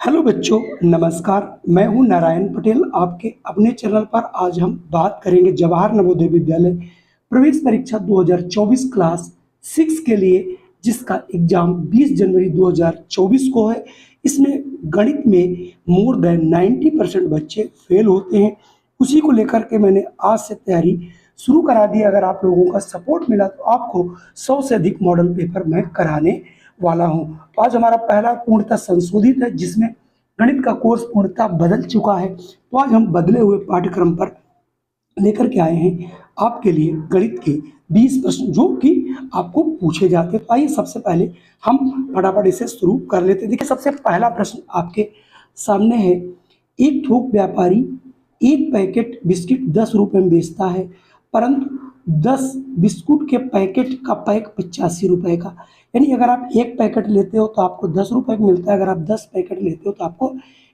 Hello बच्चों, नमस्कार। मैं हूं नारायण पटेल। आपके अपने चैनल पर आज हम बात करेंगे जवाहर नवोदय विद्यालय प्रवेश परीक्षा 2024 क्लास 6 के लिए, जिसका एग्जाम 20 जनवरी 2024 को है। इसमें गणित में मोर देन 90% बच्चे फेल होते हैं। उसी को लेकर के मैंने आज से तैयारी शुरू करा दी। अगर आप लोगों का सपोर्ट मिला तो आपको 100 से अधिक मॉडल पेपर मैं कराने वाला हूं। तो आज हमारा पहला पूर्णतः संशोधित है, जिसमें गणित का कोर्स पूर्णतः बदल चुका है। तो आज हम बदले हुए पाठ्यक्रम पर लेकर के आए हैं आपके लिए गणित के 20 प्रश्न, जो कि आपको पूछे जाते हैं। तो आइए सबसे पहले हम फटाफट इसे शुरू कर लेते हैं। देखिए, सबसे पहला प्रश्न आपके सामने है। एक थोक व्यापारी एक पैकेट बिस्किट 10 रुपए में बेचता है, परंतु 10 बिस्कुट के पैकेट का पैक 85 रुपए का। यानी अगर आप एक पैकेट लेते हो तो आपको 10 रुपए का मिलता है, अगर आप 10 पैकेट लेते हो तो आपको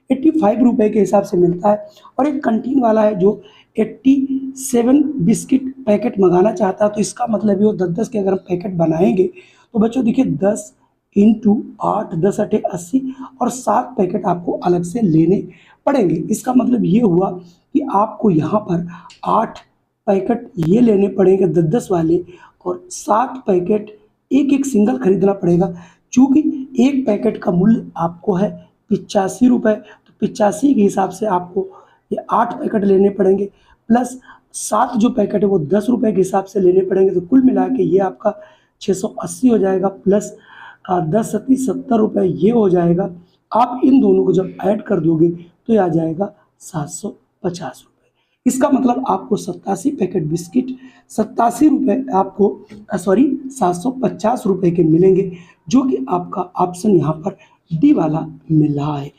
85 रुपए के हिसाब से मिलता है। और एक कैंटीन वाला है जो 87 बिस्किट पैकेट मंगाना चाहता है। तो इसका मतलब ये हो 10-10 के अगर हम पैकेट बनाएंगे तो बच्चों देखिए 10 इंटू 8, 10 अठे 80 और 7 पैकेट आपको अलग से लेने पड़ेंगे। इसका मतलब ये हुआ कि आपको यहाँ पर 8 पैकेट ये लेने पड़ेंगे 10-10 वाले, और 7 पैकेट एक एक सिंगल खरीदना पड़ेगा। चूँकि एक पैकेट का मूल्य आपको है 85 रुपये, तो 85 के हिसाब से आपको ये 8 पैकेट लेने पड़ेंगे, प्लस 7 जो पैकेट है वो 10 रुपये के हिसाब से लेने पड़ेंगे। तो कुल मिला के ये आपका 680 हो जाएगा, प्लस 10 सत्ती 70 रुपये ये हो जाएगा। आप इन दोनों को जब ऐड कर दोगे तो ये आ जाएगा 750 रुपये। इसका मतलब आपको 87 पैकेट बिस्किट 87 रुपये आपको 750 रुपये के मिलेंगे, जो कि आपका ऑप्शन यहाँ पर डी वाला मिल रहा है।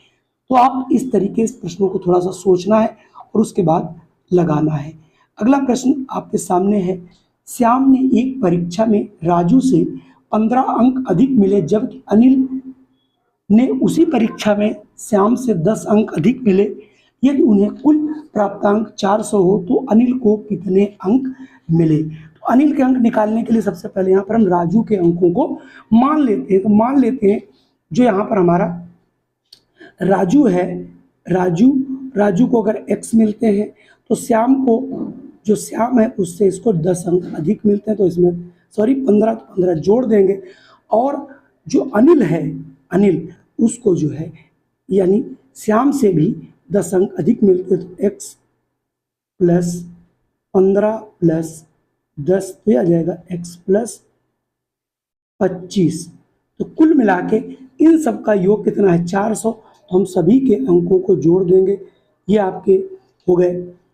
तो आप इस तरीके से प्रश्नों को थोड़ा सा सोचना है और उसके बाद लगाना है। अगला प्रश्न आपके सामने है। श्याम ने एक परीक्षा में राजू से 15 अंक अधिक मिले, जबकि अनिल ने उसी परीक्षा में श्याम से 10 अंक अधिक मिले। यदि उन्हें कुल प्राप्तांक 400 हो तो अनिल को कितने अंक मिले? तो अनिल के अंक निकालने के लिए सबसे पहले यहाँ पर हम राजू के अंकों को मान लेते हैं। तो मान लेते हैं जो यहाँ पर हमारा राजू है, राजू को अगर x मिलते हैं तो श्याम को, जो श्याम है उससे इसको 10 अंक अधिक मिलते हैं। तो इसमें 15 तो 15 जोड़ देंगे। और जो अनिल है, अनिल उसको जो है यानी श्याम से भी 10 अंक अधिक मिलते हैं। तो x प्लस 15 प्लस 10 तो यह आ जाएगा x प्लस 25। तो कुल मिला के इन सब का योग कितना है? 400। तो हम सभी के अंकों को जोड़ देंगे। ये आपके हो गए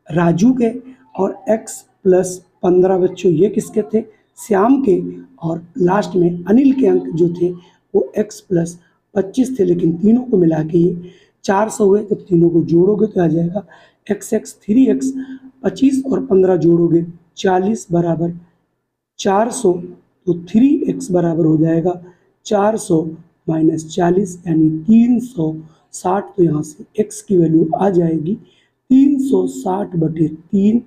राजू के, और x प्लस 15 बच्चों ये किसके थे? श्याम के। और लास्ट में अनिल के अंक जो थे वो x प्लस 25 थे, लेकिन तीनों को मिला के ये 400 हुए। तो तीनों को जोड़ोगे तो आ जाएगा x 3x, 25 और 15 जोड़ोगे 40 बराबर 400। तो 3x बराबर हो जाएगा 400 माइनस 40 यानी 360। तो यहाँ से x की वैल्यू आ जाएगी 360/3,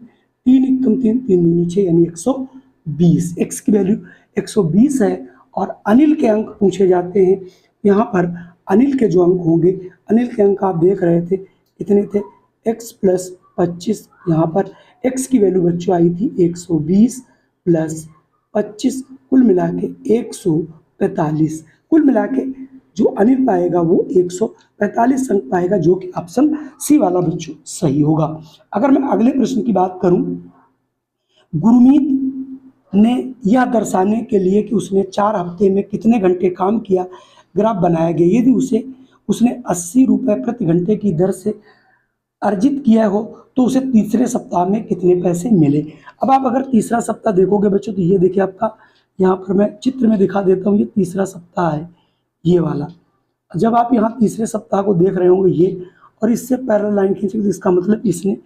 3 एकम 3, 3 दूनी 6 यानी 120। x की वैल्यू 120 है। और अनिल के अंक पूछे जाते हैं। यहाँ पर अनिल के जो अंक होंगे, अनिल के अंक आप देख रहे थे कितने थे? x plus 25। यहाँ पर x की वैल्यू बच्चों आई थी 120 प्लस 25, कुल मिला के 145। कुल मिला के जो अनिल पाएगा वो 145 अंक पाएगा, जो कि ऑप्शन सी वाला बच्चों सही होगा। अगर मैं अगले प्रश्न की बात करूं, गुरमीत ने यह दर्शाने के लिए कि उसने 4 हफ्ते में कितने घंटे काम किया ग्राफ बनाया गया। यदि उसने 80 रुपये प्रति घंटे की दर से अर्जित किया हो तो उसे तीसरे सप्ताह में कितने पैसे मिले? अब आप अगर तीसरा सप्ताह देखोगे बच्चों, तो ये देखिए आपका यहाँ पर मैं चित्र में दिखा देता हूँ। ये तीसरा सप्ताह है ये वाला। जब आप यहाँ तीसरे सप्ताह को देख रहे होंगे ये, और इससे पैरेलल लाइन खींचेंगे तो इसका मतलब इसने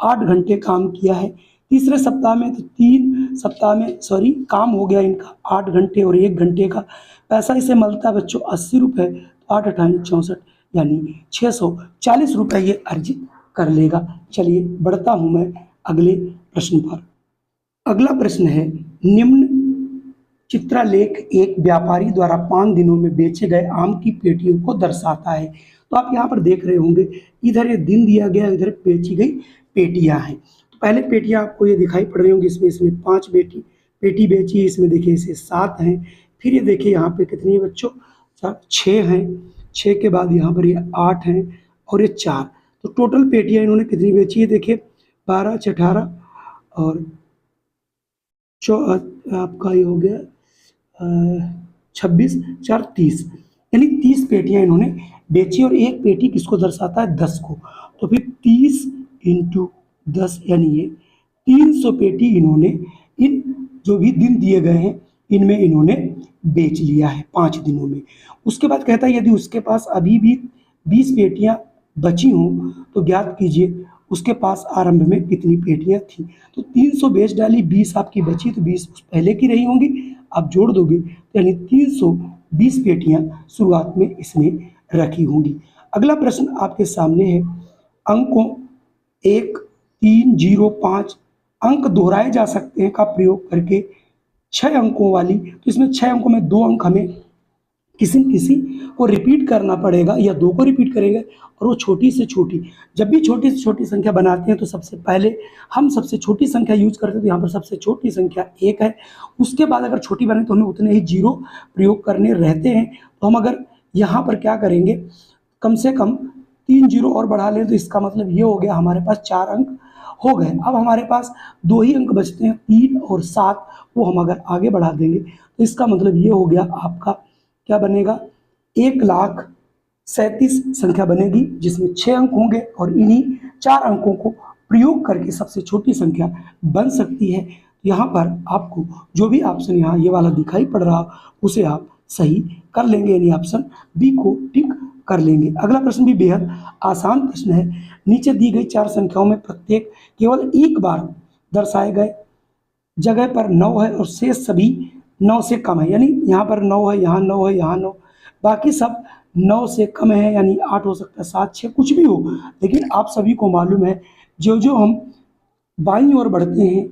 8 घंटे काम किया है तीसरे सप्ताह में। तो 3 सप्ताह में काम हो गया इनका 8 घंटे, और 1 घंटे का पैसा इसे मिलता है बच्चों 80 रुपये। तो 8 अठानी 64 यानी 640 रुपये ये अर्जित कर लेगा। चलिए बढ़ता हूँ मैं अगले प्रश्न पर। अगला प्रश्न है, निम्न चित्रलेख एक व्यापारी द्वारा 5 दिनों में बेचे गए आम की पेटियों को दर्शाता है। तो आप यहाँ पर देख रहे होंगे, इधर ये दिन दिया गया, इधर बेची गई पेटियां हैं। तो पहले पेटियां आपको ये दिखाई पड़ रही होंगी, इसमें 5 पेटी बेची है, इसमें देखिए इसे 7 हैं। फिर ये देखिए यहाँ पे कितनी है बच्चों, 6 हैं। 6 के बाद यहाँ पर ये 8 हैं और ये 4। तो टोटल पेटियां इन्होंने कितनी बेची है, देखिए 12 × 18 और आपका ये हो गया 26 × 4 30, यानी 30 पेटियां इन्होंने बेची। और एक पेटी किसको दर्शाता है, 10 को। तो फिर 30 × 10 यानी ये 300 पेटी इन्होंने इन जो भी दिन दिए गए हैं इनमें इन्होंने बेच लिया है 5 दिनों में। उसके बाद कहता है यदि उसके पास अभी भी 20 पेटियां बची हों तो ज्ञात कीजिए उसके पास आरंभ में कितनी पेटियां थी। तो 300 बेच डाली, 20 आपकी बची, तो 20 पहले की रही होंगी, आप जोड़ दोगे तो यानी 320 पेटियां शुरुआत में इसने रखी होंगी। अगला प्रश्न आपके सामने है, अंकों 1, 3, 0, 5 अंक दोहराए जा सकते हैं का प्रयोग करके 6 अंकों वाली, तो इसमें 6 अंकों में 2 अंक हमें किसी न किसी को रिपीट करना पड़ेगा या 2 को रिपीट करेंगे। और वो छोटी से छोटी, जब भी छोटी से छोटी संख्या बनाते हैं तो सबसे पहले हम सबसे छोटी संख्या यूज करते हैं। तो यहाँ पर सबसे छोटी संख्या 1 है। उसके बाद अगर छोटी बने तो हमें उतने ही 0 प्रयोग करने रहते हैं। तो हम अगर यहाँ पर क्या करेंगे, कम से कम 3 0 और बढ़ा लें तो इसका मतलब ये हो गया हमारे पास 4 अंक हो गए। अब हमारे पास 2 ही अंक बचते हैं, 3 और 7, वो हम अगर आगे बढ़ा देंगे तो इसका मतलब ये हो गया आपका क्या बनेगा, 1,37,000 संख्या बनेगी जिसमें 6 अंक होंगे और इन्हीं 4 अंकों को प्रयोग करके सबसे छोटी संख्या बन सकती है। यहाँ पर आपको जो भी ऑप्शन यहाँ ये वाला दिखाई पड़ रहा उसे आप सही कर लेंगे, यानी ऑप्शन बी को टिक कर लेंगे। अगला प्रश्न भी बेहद आसान प्रश्न है। नीचे दी गई 4 संख्याओं में प्रत्येक केवल एक बार दर्शाए गए जगह पर 9 है और शेष सभी 9 से कम है, यानी यहाँ पर 9 है, यहाँ 9 है, यहाँ 9, बाकी सब 9 से कम है, यानी 8 हो सकता है, 7, 6 कुछ भी हो। लेकिन आप सभी को मालूम है जो जो हम बाईं ओर बढ़ते हैं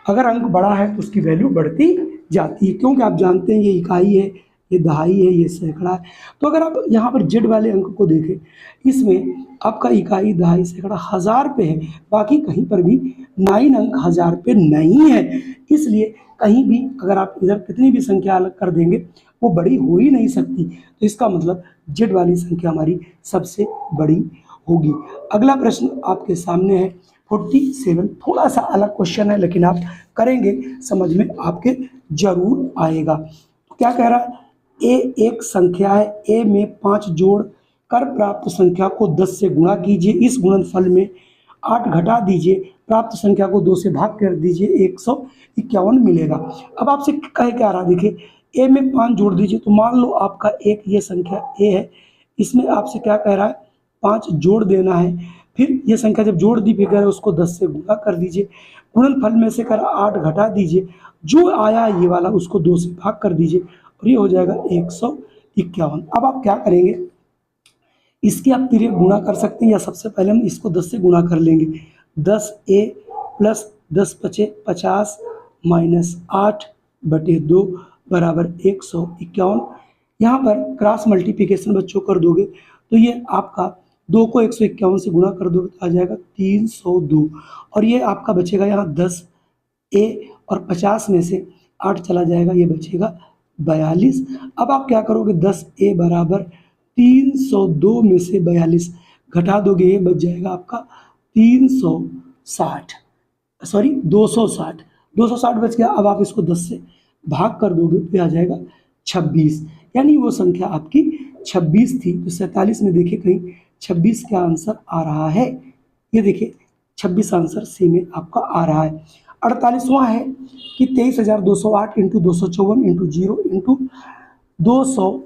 अगर अंक बड़ा है तो उसकी वैल्यू बढ़ती जाती है, क्योंकि आप जानते हैं ये इकाई है, ये दहाई है, ये सैकड़ा है। तो अगर आप यहाँ पर जेड वाले अंक को देखें, इसमें आपका इकाई, दहाई, सैकड़ा 1000 पे है, बाकी कहीं पर भी 9 अंक 1000 पे नहीं है। इसलिए कहीं भी अगर आप इधर कितनी भी संख्या अलग कर देंगे वो बड़ी हो ही नहीं सकती। तो इसका मतलब जेड वाली संख्या हमारी सबसे बड़ी होगी। अगला प्रश्न आपके सामने है 47, थोड़ा सा अलग क्वेश्चन है लेकिन आप करेंगे समझ में आपके जरूर आएगा। तो क्या कह रहा है, ए एक संख्या है, ए में 5 जोड़ कर प्राप्त संख्या को 10 से गुणा कीजिए, इस गुणनफल में 8 घटा दीजिए, प्राप्त संख्या को 2 से भाग कर दीजिए, 151 मिलेगा। अब आपसे कहे क्या रहा, देखिए ए में 5 जोड़ दीजिए, तो मान लो आपका एक ये संख्या ए है, इसमें आपसे क्या कह रहा है 5 जोड़ देना है। फिर ये संख्या जब जोड़ दी फिर कह रहा है उसको 10 से गुणा कर दीजिए, गुणनफल में से कर 8 घटा दीजिए, जो आया ये वाला उसको 2 से भाग कर दीजिए और ये हो जाएगा 151। अब आप क्या करेंगे, इसकी आप तिर्यक गुणा कर सकते हैं या सबसे पहले हम इसको 10 से गुणा कर लेंगे। 10a प्लस 10 × 5 = 50 माइनस 8/2 बराबर 151। यहाँ पर क्रॉस मल्टीप्लिकेशन बच्चों कर दोगे तो ये आपका 2 को 151 से गुणा कर दोगे तो आ जाएगा 302, और ये आपका बचेगा यहाँ 10a और 50 में से 8 चला जाएगा, ये बचेगा 42। अब आप क्या करोगे, 10a बराबर 302 में से 42 घटा दोगे, ये बच जाएगा आपका 260 बच गया। अब आप इसको 10 से भाग कर दोगे तो आ जाएगा 26, यानी वो संख्या आपकी 26 थी। तो 47 में देखिए कहीं 26 का आंसर आ रहा है, ये देखिए 26 आंसर सी में आपका आ रहा है। 48वां है कि 23,208 × 254 × 0 ×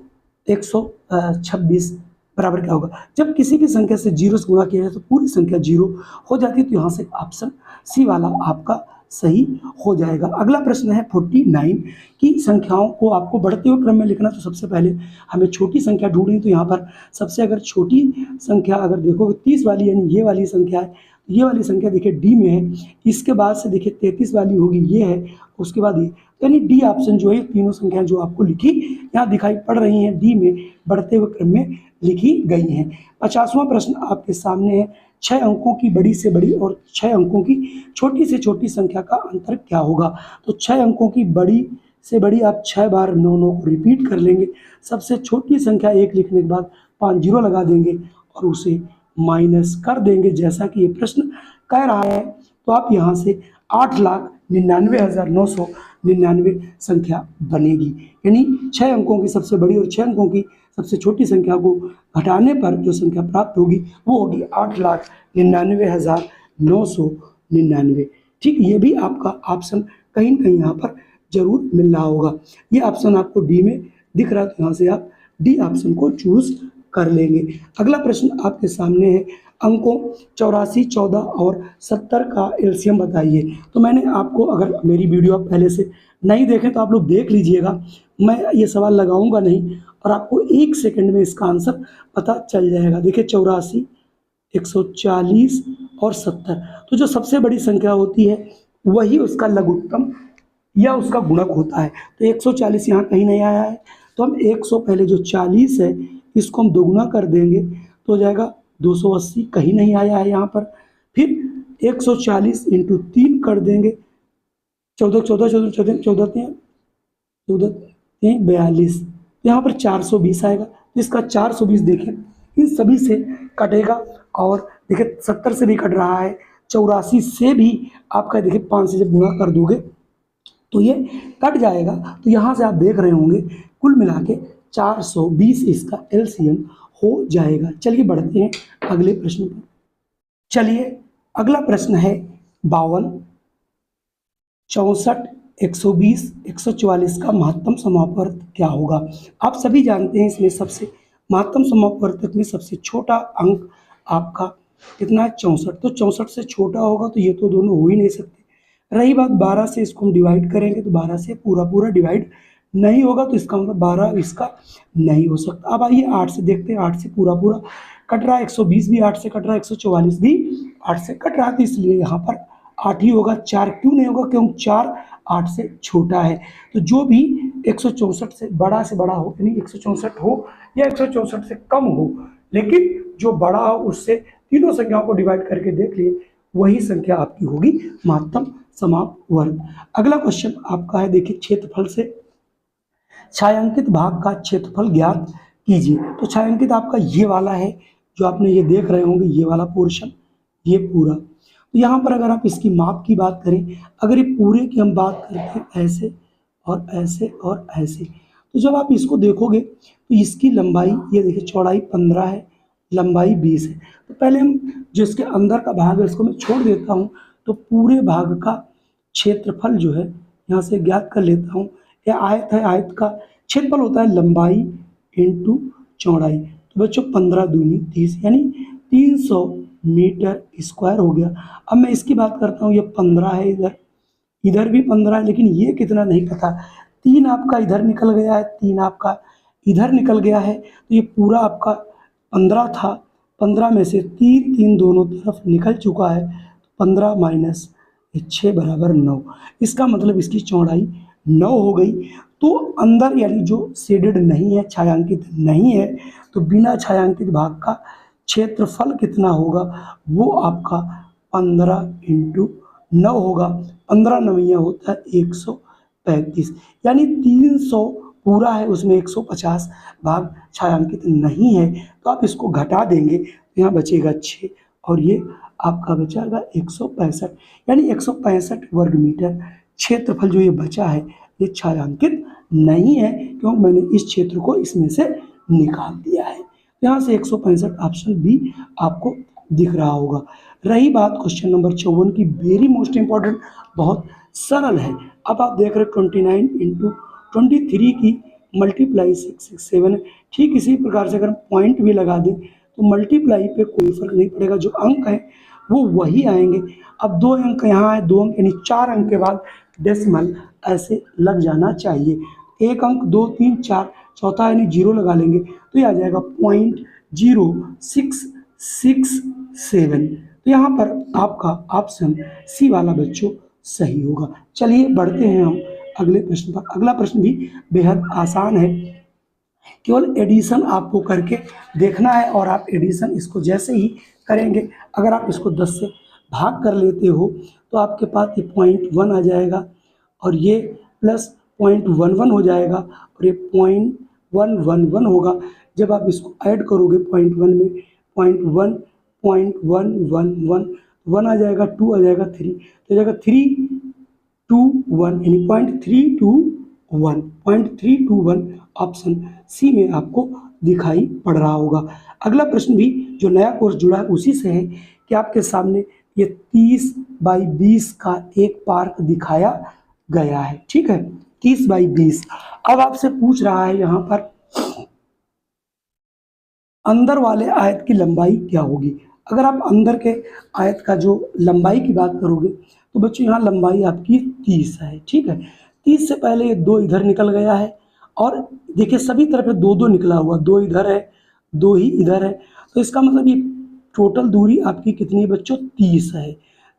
126 बराबर क्या होगा। जब किसी भी संख्या से 0 से गुणा किया जाए तो पूरी संख्या 0 हो जाती है, तो यहाँ से ऑप्शन सी वाला आपका सही हो जाएगा। अगला प्रश्न है 49 की संख्याओं को आपको बढ़ते हुए क्रम में लिखना। तो सबसे पहले हमें छोटी संख्या ढूंढनी, तो यहाँ पर सबसे अगर छोटी संख्या अगर देखोगे 30 वाली, यानी ये वाली संख्या है, ये वाली संख्या देखिए डी में है, इसके बाद से देखिए 33 वाली होगी ये है, उसके बाद ये, यानी डी ऑप्शन जो है तीनों संख्याएं जो आपको लिखी यहाँ दिखाई पड़ रही हैं डी में बढ़ते हुए क्रम में लिखी गई हैं। 50वां प्रश्न आपके सामने है, 6 अंकों की बड़ी से बड़ी और 6 अंकों की छोटी से छोटी संख्या का अंतर क्या होगा। तो 6 अंकों की बड़ी से बड़ी आप 6 बार 9 को रिपीट कर लेंगे, सबसे छोटी संख्या 1 लिखने के बाद 5 जीरो लगा देंगे और उसे माइनस कर देंगे जैसा कि ये प्रश्न कह रहा है। तो आप यहाँ से 8,99,999 संख्या बनेगी, यानी 6 अंकों की सबसे बड़ी और 6 अंकों की सबसे छोटी संख्या को घटाने पर जो संख्या प्राप्त होगी वो होगी 8,99,999। ठीक, ये भी आपका ऑप्शन कहीं न कहीं यहाँ पर जरूर मिल रहा होगा। ये ऑप्शन आपको डी में दिख रहा है, तो यहाँ से आप डी ऑप्शन को चूज कर लेंगे। अगला प्रश्न आपके सामने है, अंकों 84, 14 और 70 का एलसीएम बताइए। तो मैंने आपको, अगर मेरी वीडियो आप पहले से नहीं देखें तो आप लोग देख लीजिएगा, मैं ये सवाल लगाऊंगा नहीं और आपको 1 सेकंड में इसका आंसर पता चल जाएगा। देखिए 84, 140 और 70, तो जो सबसे बड़ी संख्या होती है वही उसका लघुत्तम या उसका गुणक होता है। तो 140 यहाँ कहीं नहीं आया है, तो हम 100 पहले जो 40 है इसको हम दोगुना कर देंगे तो हो जाएगा 280, कहीं नहीं आया है यहाँ पर। फिर 140 इंटू 3 कर देंगे, 14 14 14 14 14 14 42, तो यहाँ पर 420 आएगा। तो इसका 420 देखें इन सभी से कटेगा और देखिए 70 से भी कट रहा है, 84 से भी आपका देखिए 5 से जब गुणा कर दोगे तो ये कट जाएगा। तो यहाँ से आप देख रहे होंगे कुल मिला के 420 इसका एलसीएम हो जाएगा। चलिए बढ़ते हैं अगले प्रश्न पर। चलिए अगला प्रश्न है 52, 64, 120, 144 का महत्तम समापवर्त क्या होगा। आप सभी जानते हैं इसमें सबसे महत्तम समापवर्तक में सबसे छोटा अंक आपका कितना है, 64। तो 64 से छोटा होगा तो ये तो दोनों हो ही नहीं सकते। रही बात 12 से, इसको हम डिवाइड करेंगे तो 12 से पूरा पूरा डिवाइड नहीं होगा, तो इसका मतलब 12 इसका नहीं हो सकता। अब आइए 8 से देखते हैं, 8 से पूरा पूरा कट रहा है, 120 भी 8 से कट रहा है, 144 भी 8 से कट रहा है, तो इसलिए यहाँ पर 8 ही होगा। 4 क्यों नहीं होगा, क्योंकि 4 8 से छोटा है। तो जो भी 164 से बड़ा हो, यानी 164 हो या 164 से कम हो, लेकिन जो बड़ा हो उससे तीनों संख्याओं को डिवाइड करके देख लिए, वही संख्या आपकी होगी महत्तम समापवर्त। अगला क्वेश्चन आपका है, देखिए क्षेत्रफल से छायांकित भाग का क्षेत्रफल ज्ञात कीजिए। तो छायांकित आपका ये वाला है जो आपने ये देख रहे होंगे, ये वाला पोर्शन, ये पूरा। तो यहाँ पर अगर आप इसकी माप की बात करें, अगर ये पूरे की हम बात करते हैं ऐसे और ऐसे और ऐसे, तो जब आप इसको देखोगे तो इसकी लंबाई, ये देखिए चौड़ाई 15 है, लंबाई 20 है। तो पहले हम जो इसके अंदर का भाग है इसको मैं छोड़ देता हूँ, तो पूरे भाग का क्षेत्रफल जो है यहाँ से ज्ञात कर लेता हूँ। यह आयत है, आयत का क्षेत्रफल होता है लंबाई इंटू चौड़ाई। तो बच्चों 15 दूनी 30, यानी 300 मीटर स्क्वायर हो गया। अब मैं इसकी बात करता हूँ, ये 15 है, इधर भी 15 है, लेकिन ये कितना नहीं पता। 3 आपका इधर निकल गया है, 3 आपका इधर निकल गया है, तो ये पूरा आपका 15 था, 15 में से 3 3 दोनों तरफ निकल चुका है, 15 माइनस 6 बराबर 9। इसका मतलब इसकी चौड़ाई 9 हो गई। तो अंदर यानी जो शेडेड नहीं है, छायांकित नहीं है, तो बिना छायांकित भाग का क्षेत्रफल कितना होगा, वो आपका 15 इंटू 9 होगा। 15 नवैया होता है 135, यानी 300 पूरा है, उसमें 150 भाग छायांकित नहीं है। तो आप इसको घटा देंगे तो यहाँ बचेगा 6 और ये आपका बचाएगा 165, यानी 165 वर्ग मीटर क्षेत्रफल जो ये बचा है ये छायांकित नहीं है, क्योंकि मैंने इस क्षेत्र को इसमें से निकाल दिया है। यहाँ से 165 ऑप्शन बी आपको दिख रहा होगा। रही बात क्वेश्चन नंबर 54 की, वेरी मोस्ट इंपॉर्टेंट, बहुत सरल है। अब आप देख रहे 29 इंटू 23 की मल्टीप्लाई 667 है। ठीक इसी प्रकार से अगर हम पॉइंट भी लगा दें तो मल्टीप्लाई पे कोई फर्क नहीं पड़ेगा, जो अंक हैं वो वही आएंगे। अब 2 अंक यहाँ है, 2 अंक यानी 4 अंक के बाद डेसिमल ऐसे लग जाना चाहिए। 1 अंक 2 3 4, चौथा यानी 0 लगा लेंगे तो ये आ जाएगा 0.0667। तो यहाँ पर आपका ऑप्शन सी वाला बच्चों सही होगा। चलिए बढ़ते हैं हम अगले प्रश्न पर। अगला प्रश्न भी बेहद आसान है, केवल एडिशन आपको करके देखना है और आप एडिशन इसको जैसे ही करेंगे, अगर आप इसको 10 से भाग कर लेते हो तो आपके पास ये 0.1 आ जाएगा और ये प्लस 0.11 हो जाएगा और ये 0.111 होगा। जब आप इसको ऐड करोगे 0.1 में 0.1 0.111 1 आ जाएगा, 2 आ जाएगा, 3 तो आ जाएगा 321 यानी 0.321 ऑप्शन सी में आपको दिखाई पड़ रहा होगा। अगला प्रश्न भी जो नया कोर्स जुड़ा है उसी से है कि आपके सामने ये 30 बाई 20 का एक पार्क दिखाया गया है। ठीक है, 30 बाई 20। अब आपसे पूछ रहा है यहाँ पर अंदर वाले आयत की लंबाई क्या होगी। अगर आप अंदर के आयत का जो लंबाई की बात करोगे तो बच्चों यहाँ लंबाई आपकी 30 है। ठीक है, 30 से पहले ये 2 इधर निकल गया है और देखिए सभी तरफ 2 निकला हुआ, 2 इधर है 2 ही इधर है, तो इसका मतलब ये टोटल दूरी आपकी कितनी है बच्चों 30 है।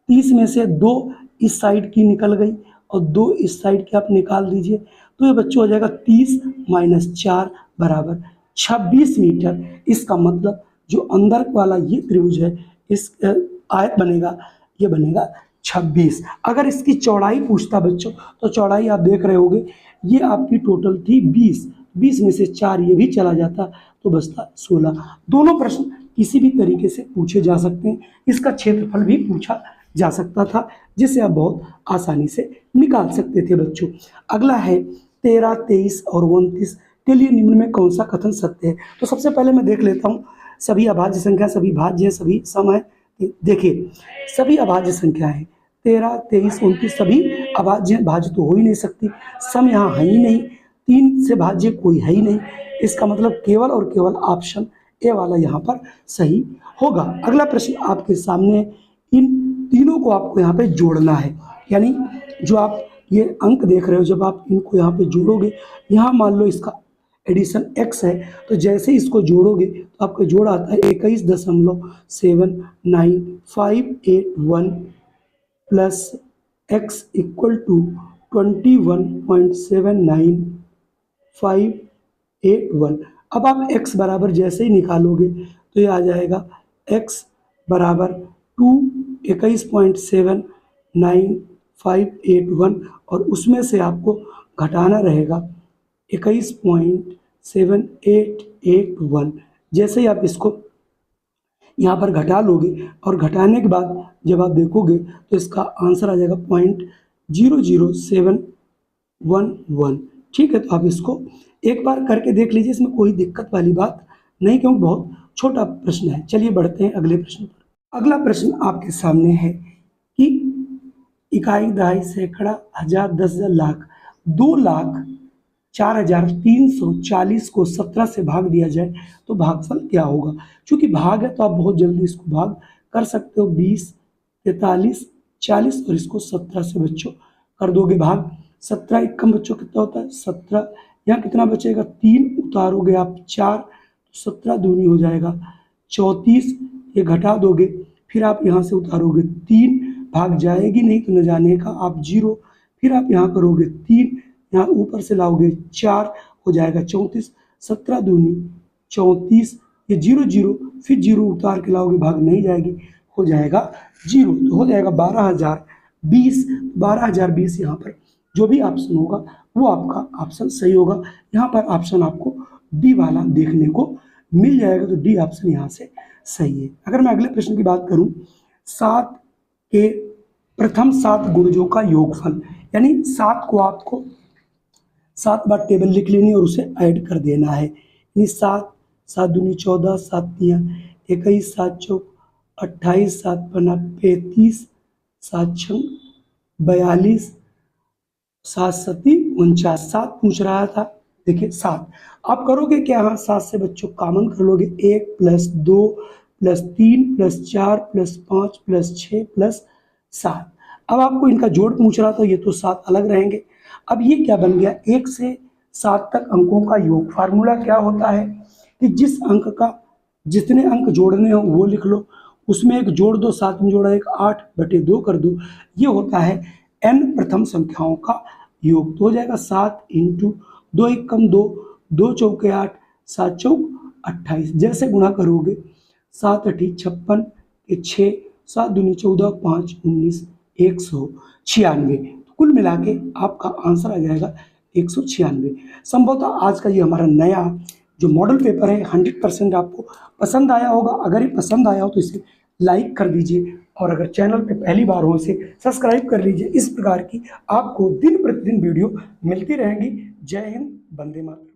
30 में से 2 इस साइड की निकल गई और 2 इस साइड की आप निकाल दीजिए तो ये बच्चों हो जाएगा 30 माइनस 4 बराबर 26 मीटर। इसका मतलब जो अंदर वाला ये त्रिभुज है इस आयत बनेगा, ये बनेगा 26। अगर इसकी चौड़ाई पूछता बच्चों तो चौड़ाई आप देख रहे होगे ये आपकी टोटल थी 20, 20 में से 4 ये भी चला जाता तो बचता 16। दोनों प्रश्न किसी भी तरीके से पूछे जा सकते हैं, इसका क्षेत्रफल भी पूछा जा सकता था जिसे आप बहुत आसानी से निकाल सकते थे बच्चों। अगला है 13, 23 और 29 के लिए निम्न में कौन सा कथन सत्य है। तो सबसे पहले मैं देख लेता हूँ सभी अभाज्य संख्या, सभी भाज्य है, सभी सम है। देखिए सभी अभाज्य संख्या है 13, 23, 29 सभी अभाज्य हैं, भाज्य तो हो ही नहीं सकती, सम यहाँ है ही नहीं, 3 से भाज्य कोई है ही नहीं। इसका मतलब केवल और केवल ऑप्शन ए वाला यहाँ पर सही होगा। अगला प्रश्न आपके सामने, इन तीनों को आपको यहाँ पे जोड़ना है, यानी जो आप ये अंक देख रहे हो जब आप इनको यहाँ पे जोड़ोगे, यहाँ मान लो इसका एडिशन x है तो जैसे इसको जोड़ोगे तो आपका जोड़ आता है 21.7951 प्लस x इक्वल टू 21.79581। अब आप x बराबर जैसे ही निकालोगे तो ये आ जाएगा x बराबर 21.79581 और उसमें से आपको घटाना रहेगा 21.7881। जैसे ही आप इसको यहाँ पर घटा लोगे और घटाने के बाद जब आप देखोगे तो इसका आंसर आ जाएगा 0.00711। ठीक है, तो आप इसको एक बार करके देख लीजिए, इसमें कोई दिक्कत वाली बात नहीं क्योंकि बहुत छोटा प्रश्न है। चलिए बढ़ते हैं अगले प्रश्न पर। अगला प्रश्न आपके सामने है कि इकाई, दहाई, सैकड़ा, हजार, 10,000, लाख, 2,04,340 को 17 से भाग दिया जाए तो भागफल क्या होगा। चूंकि भाग है तो आप बहुत जल्दी इसको भाग कर सकते हो, 20, 43, 40 और इसको 17 से बच्चों कर दोगे भाग। 17 एक कम बच्चों कितना होता है 17, यहाँ कितना बचेगा 3 उतारोगे आप 4 तो 17 दूनी हो जाएगा 34, ये घटा दोगे फिर आप यहाँ से उतारोगे 3, भाग जाएगी नहीं तो न जाने का आप 0, फिर आप यहाँ करोगे 3, यहाँ ऊपर से लाओगे 4 हो जाएगा 34, 17 दूनी 34, ये 0 0 फिर 0 उतार के लाओगे भाग नहीं जाएगी हो जाएगा 0, तो हो जाएगा 12,020। 12,020 यहाँ पर जो भी ऑप्शन होगा वो आपका ऑप्शन सही होगा। यहाँ पर ऑप्शन आपको डी वाला देखने को मिल जाएगा, तो डी ऑप्शन यहाँ से सही है। अगर मैं अगले प्रश्न की बात करूँ, 7 के प्रथम 7 गुणजों का योगफल, यानी 7 को आपको 7 बार टेबल लिख लेनी और उसे ऐड कर देना है, यानी 7, 7 दूनी 14, 7 तियाँ 21, 7 चौक 28, 7 पन्ना 35, 7 छंग 42, 7 सती 49। 7 पूछ रहा था, देखिए 7 आप करोगे क्या, हाँ 7 से बच्चों कॉमन कर लोगे, 1 plus 2 plus 3 plus 4 plus 5 plus 6 plus 7। अब आपको इनका जोड़ पूछ रहा था, ये तो 7 अलग रहेंगे। अब ये क्या बन गया, 1 से 7 तक अंकों का योग। फार्मूला क्या होता है कि जिस अंक का जितने अंक जोड़ने हो वो लिख लो, उसमें एक जोड़ दो, 7 में जोड़ा 1, 8/2 कर दो। ये होता है n प्रथम संख्याओं का योग। तो हो जाएगा 7 इंटू 2 1 कम 2, 2 चौके 8, 7 चौक 28। जैसे गुणा करोगे 7 अठी 56 के 6, 7 दूनी 14, 5 19, 196। कुल मिला के आपका आंसर आ जाएगा 196। संभवतः आज का ये हमारा नया जो मॉडल पेपर है 100% आपको पसंद आया होगा। अगर ये पसंद आया हो तो इसे लाइक कर दीजिए, और अगर चैनल पे पहली बार हो इसे सब्सक्राइब कर लीजिए। इस प्रकार की आपको दिन प्रतिदिन वीडियो मिलती रहेंगी। जय हिंद, वंदे मातरम।